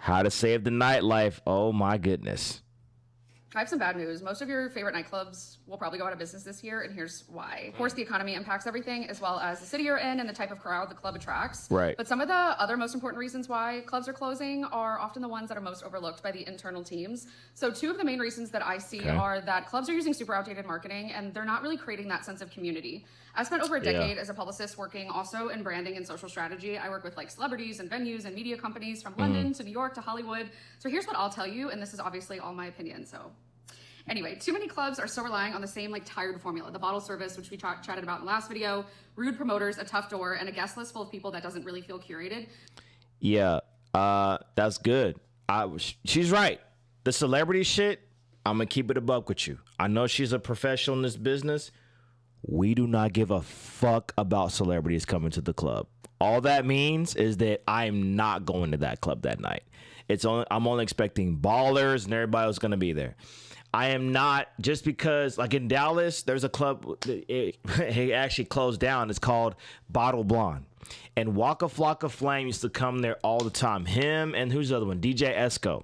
How to save the nightlife. Oh my goodness. I have some bad news. Most of your favorite nightclubs will probably go out of business this year, and here's why. Of course, the economy impacts everything, as well as the city you're in and the type of crowd the club attracts. Right. But some of the other most important reasons why clubs are closing are often the ones that are most overlooked by the internal teams. So two of the main reasons that I see are that clubs are using super outdated marketing, and they're not really creating that sense of community. I spent over a decade as a publicist working also in branding and social strategy. I work with like celebrities and venues and media companies from London to New York to Hollywood. So here's what I'll tell you, and this is obviously all my opinion, so... Anyway, too many clubs are still relying on the same like tired formula, the bottle service, which we chatted about in the last video, rude promoters, a tough door, and a guest list full of people that doesn't really feel curated. Yeah, that's good. She's right. The celebrity shit, I'm going to keep it a buck with you. I know she's a professional in this business. We do not give a fuck about celebrities coming to the club. All that means is that I'm not going to that club that night. I'm only expecting ballers and everybody else going to be there. I am not, just because, like in Dallas, there's a club, it actually closed down. It's called Bottle Blonde. And Waka Flocka Flame used to come there all the time. Him and who's the other one? DJ Esco.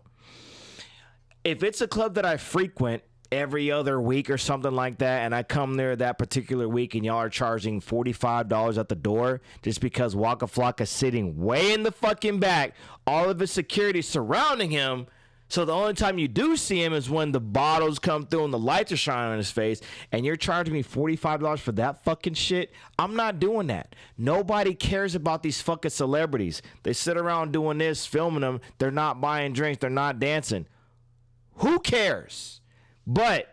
If it's a club that I frequent every other week or something like that, and I come there that particular week and y'all are charging $45 at the door just because Waka Flocka's sitting way in the fucking back, all of his security surrounding him, so the only time you do see him is when the bottles come through and the lights are shining on his face, and you're charging me $45 for that fucking shit? I'm not doing that. Nobody cares about these fucking celebrities. They sit around doing this, filming them. They're not buying drinks. They're not dancing. Who cares? But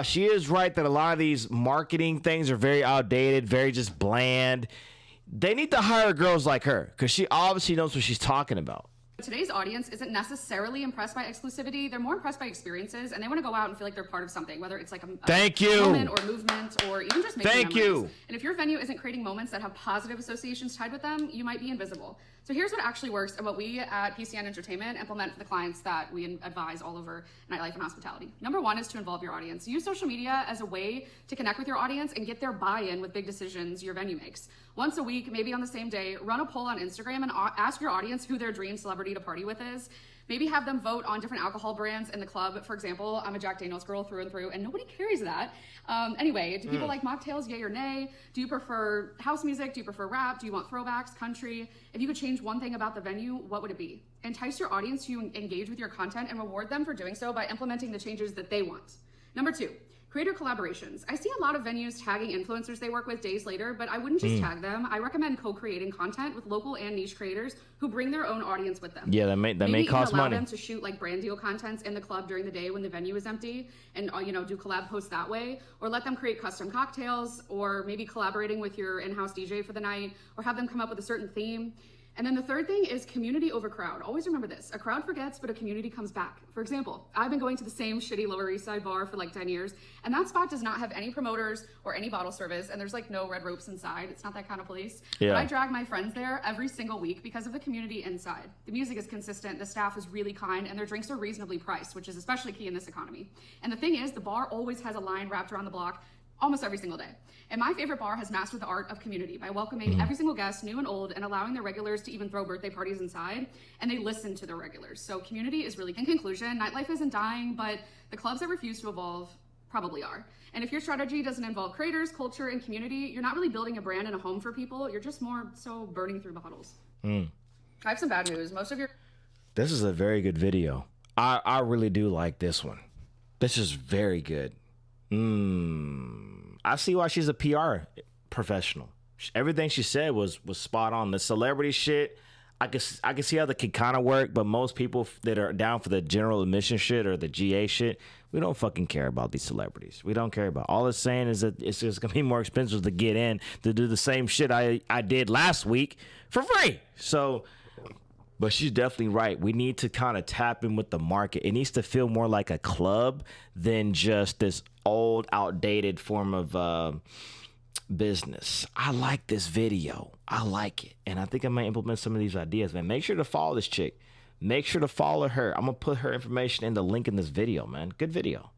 she is right that a lot of these marketing things are very outdated, very just bland. They need to hire girls like her because she obviously knows what she's talking about. Today's audience isn't necessarily impressed by exclusivity. They're more impressed by experiences, and they want to go out and feel like they're part of something, whether it's like a moment or movement or even just making memories. And if your venue isn't creating moments that have positive associations tied with them, you might be invisible. So here's what actually works and what we at PCN Entertainment implement for the clients that we advise all over nightlife and hospitality. Number one is to involve your audience. Use social media as a way to connect with your audience and get their buy-in with big decisions your venue makes. Once a week, maybe on the same day, run a poll on Instagram and ask your audience who their dream celebrity to party with is. Maybe have them vote on different alcohol brands in the club. For example, I'm a Jack Daniels girl through and through, and nobody carries that. Anyway, do people like mocktails, yay or nay? Do you prefer house music? Do you prefer rap? Do you want throwbacks, country? If you could change one thing about the venue, what would it be? Entice your audience to engage with your content and reward them for doing so by implementing the changes that they want. Number two, creator collaborations. I see a lot of venues tagging influencers they work with days later, but I wouldn't just tag them. I recommend co-creating content with local and niche creators who bring their own audience with them. Yeah, that may cost money. Allow them to shoot like brand deal contents in the club during the day when the venue is empty, and do collab posts that way, or let them create custom cocktails, or maybe collaborating with your in-house DJ for the night, or have them come up with a certain theme. And then the third thing is community over crowd. Always remember this. A crowd forgets, but a community comes back. For example, I've been going to the same shitty Lower East Side bar for like 10 years, and that spot does not have any promoters or any bottle service, and there's like no red ropes inside. It's not that kind of place. Yeah. But I drag my friends there every single week because of the community inside. The music is consistent, the staff is really kind, and their drinks are reasonably priced, which is especially key in this economy. And the thing is, the bar always has a line wrapped around the block almost every single day. And my favorite bar has mastered the art of community by welcoming every single guest, new and old, and allowing their regulars to even throw birthday parties inside, and they listen to their regulars. So community is really, in conclusion, nightlife isn't dying, but the clubs that refuse to evolve probably are. And if your strategy doesn't involve creators, culture, and community, you're not really building a brand and a home for people. You're just more so burning through bottles. I have some bad news. This is a very good video. I really do like this one. This is very good. I see why she's a PR professional. Everything she said was spot on. The celebrity shit, I can see how that could kind of work, but most people that are down for the general admission shit or the GA shit, we don't fucking care about these celebrities. We don't care about. All it's saying is that it's just gonna be more expensive to get in to do the same shit I did last week for free. So, but she's definitely right. We need to kind of tap in with the market. It needs to feel more like a club than just this old, outdated form of business. I like this video. I like it. And I think I might implement some of these ideas, man. Make sure to follow this chick. Make sure to follow her. I'm going to put her information in the link in this video, man. Good video.